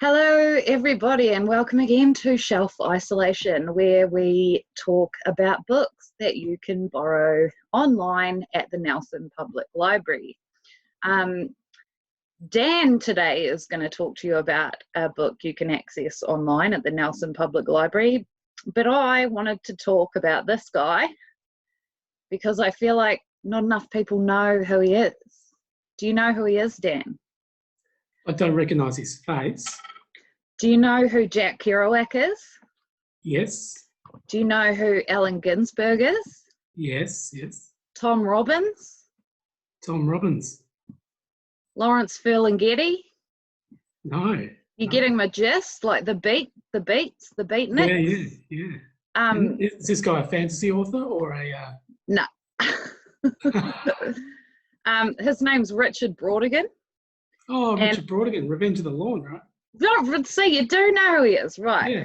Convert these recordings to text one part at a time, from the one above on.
Hello, everybody, and welcome again to Shelf Isolation, where we talk about books that you can borrow online at the Nelson Public Library. Dan today is going to talk to you about a book you can access online at the Nelson Public Library, but I wanted to talk about this guy because I feel like not enough people know who he is. Do you know who he is, Dan? I don't recognise his face. Do you know who Jack Kerouac is? Yes. Do you know who Allen Ginsberg is? Yes. Tom Robbins? Tom Robbins. Lawrence Ferlinghetti? No. You getting my gist? Like the beatniks? Yeah. Is this guy a fantasy author or a... No. His name's Richard Brautigan. Oh, Richard Brautigan, Revenge of the Lawn, right? No, see, you do know who he is, right? Yeah.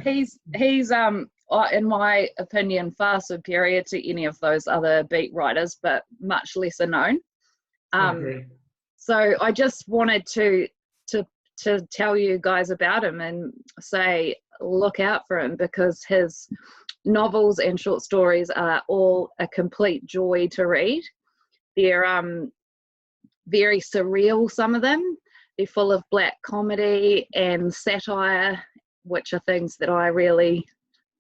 He's in my opinion, far superior to any of those other beat writers, but much lesser known. I agree. So I just wanted to tell you guys about him and say look out for him, because his novels and short stories are all a complete joy to read. They're very surreal, some of them. They're full of black comedy and satire, which are things that I really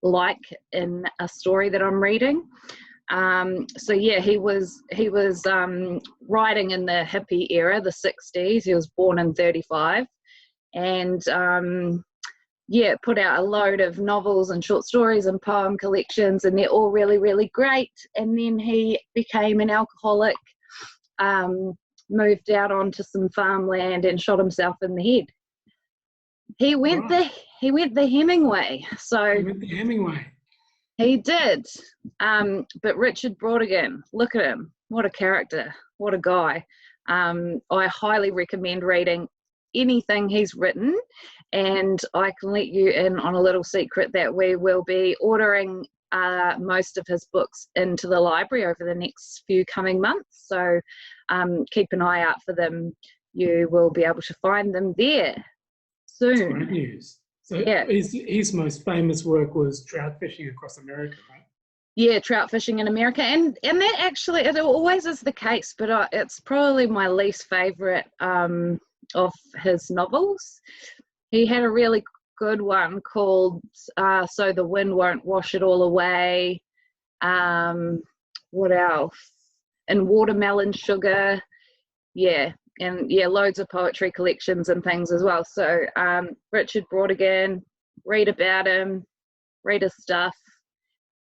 like in a story that I'm reading. So yeah, he was writing in the hippie era, the 60s. He was born in 35, and put out a load of novels and short stories and poem collections, and they're all really, really great. And then he became an alcoholic, moved out onto some farmland and shot himself in the head. He went the Hemingway. So He went the Hemingway. He did. But Richard Brautigan, look at him. What a character. What a guy. I highly recommend reading anything he's written, and I can let you in on a little secret that we will be ordering most of his books into the library over the next few coming months. So keep an eye out for them. You will be able to find them there soon. That's great news. So yeah. His most famous work was Trout Fishing Across America, right? Yeah, Trout Fishing in America. And that actually, it always is the case, but it's probably my least favourite of his novels. He had a really good one called So the Wind Won't Wash It All Away. What else? And Watermelon Sugar. Yeah. And yeah, loads of poetry collections and things as well. So Richard Brautigan, read about him, read his stuff.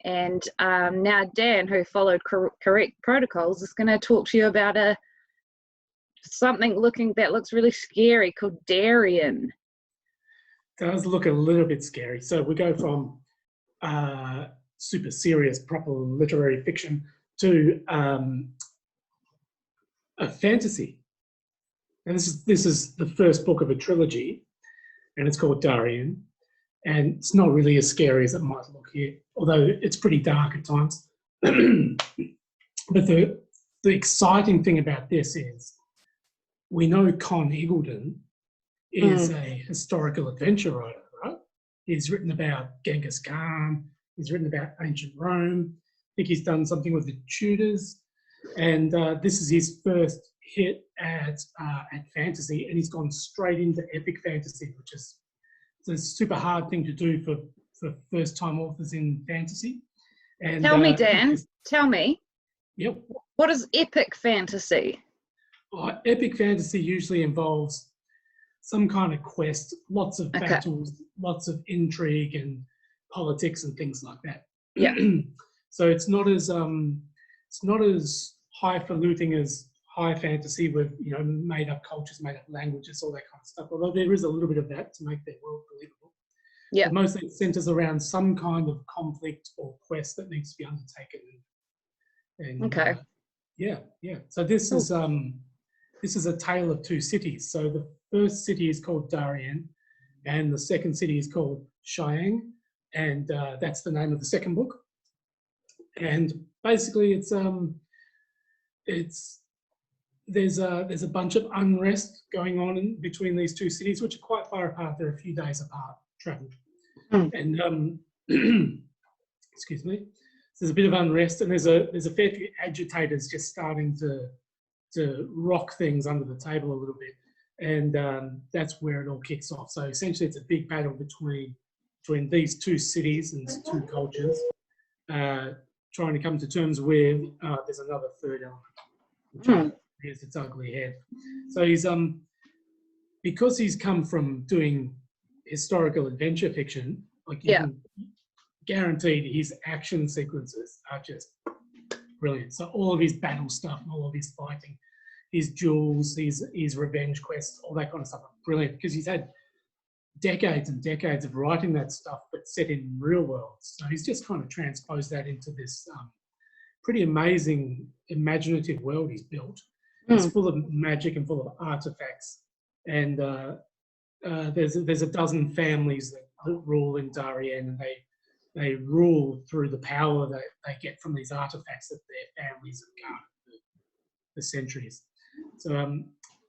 And now Dan, who followed correct protocols, is going to talk to you about something that looks really scary called Darien. It does look a little bit scary. So we go from super serious, proper literary fiction to a fantasy. And this is the first book of a trilogy, and it's called Darien. And it's not really as scary as it might look here, although it's pretty dark at times. But the exciting thing about this is we know Con Iggulden is a historical adventure writer, right? He's written about Genghis Khan. He's written about ancient Rome. I think he's done something with the Tudors. And this is his first hit at fantasy, and he's gone straight into epic fantasy, which is a super hard thing to do for first-time authors in fantasy. And tell me, Dan, tell me. Yep. What is epic fantasy? Epic fantasy usually involves some kind of quest, lots of battles, lots of intrigue and politics and things like that. Yeah. So it's not as highfalutin as high fantasy with made up cultures, made up languages, all that kind of stuff. Although there is a little bit of that to make their world believable. Yeah. But mostly it centres around some kind of conflict or quest that needs to be undertaken. And okay. So this is a tale of two cities. So the first city is called Darien, and the second city is called Cheyenne, and that's the name of the second book. And basically, it's there's a bunch of unrest going on between these two cities, which are quite far apart. They're a few days apart travel. And excuse me. So there's a bit of unrest, and there's a fair few agitators just starting to rock things under the table a little bit, and that's where it all kicks off. So essentially, it's a big battle between these two cities and two cultures, trying to come to terms with. There's another third element, which rears its ugly head. So he's because he's come from doing historical adventure fiction, like you can guaranteed his action sequences are just brilliant. So all of his battle stuff, all of his fighting, his duels, his revenge quests, all that kind of stuff are brilliant, because he's had decades and decades of writing that stuff, but set in real worlds. So he's just kind of transposed that into this pretty amazing imaginative world he's built. It's full of magic and full of artifacts, and there's a dozen families that rule in Darien, and they rule through the power that they get from these artifacts that their families have garnered for centuries. So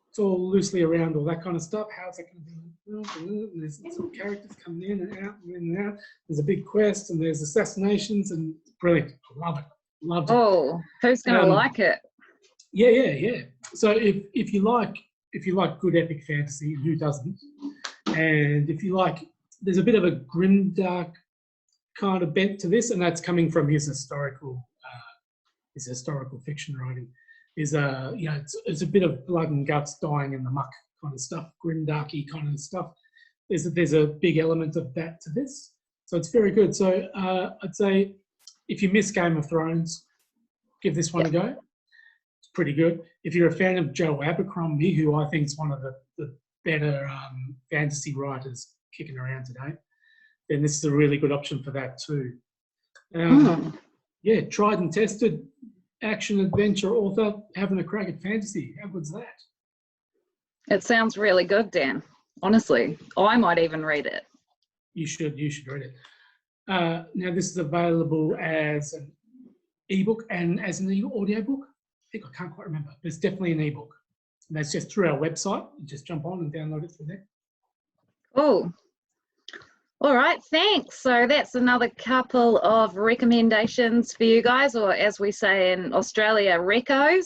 it's all loosely around all that kind of stuff. How's that going to be? There's some characters coming in and out and in and out. There's a big quest, and there's assassinations, and it's brilliant. I love it. Loved it. Oh, who's going to like it? Yeah. So if you like good epic fantasy, who doesn't? And if you like, there's a bit of a grimdark kind of bent to this, and that's coming from his historical fiction writing. It's a bit of blood and guts, dying in the muck kind of stuff, grimdarky kind of stuff. There's a big element of that to this, so it's very good. So I'd say if you miss Game of Thrones, give this one a go. It's pretty good. If you're a fan of Joe Abercrombie, who I think is one of the better fantasy writers kicking around today, then this is a really good option for that too. Yeah, tried and tested action adventure author having a crack at fantasy. How good's that? It sounds really good, Dan. Honestly, I might even read it. You should read it. Now this is available as an ebook and as an audiobook. I can't quite remember, but it's definitely an ebook. And that's just through our website. You just jump on and download it through there. Cool. All right, thanks. So that's another couple of recommendations for you guys, or as we say in Australia, recos.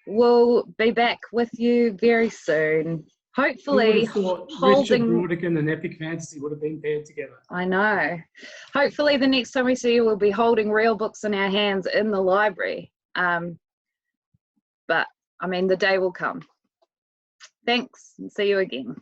We'll be back with you very soon. Hopefully, Richard Brautigan and epic fantasy would have been paired together. I know. Hopefully, the next time we see you, we'll be holding real books in our hands in the library. But I mean, the day will come. Thanks, and see you again.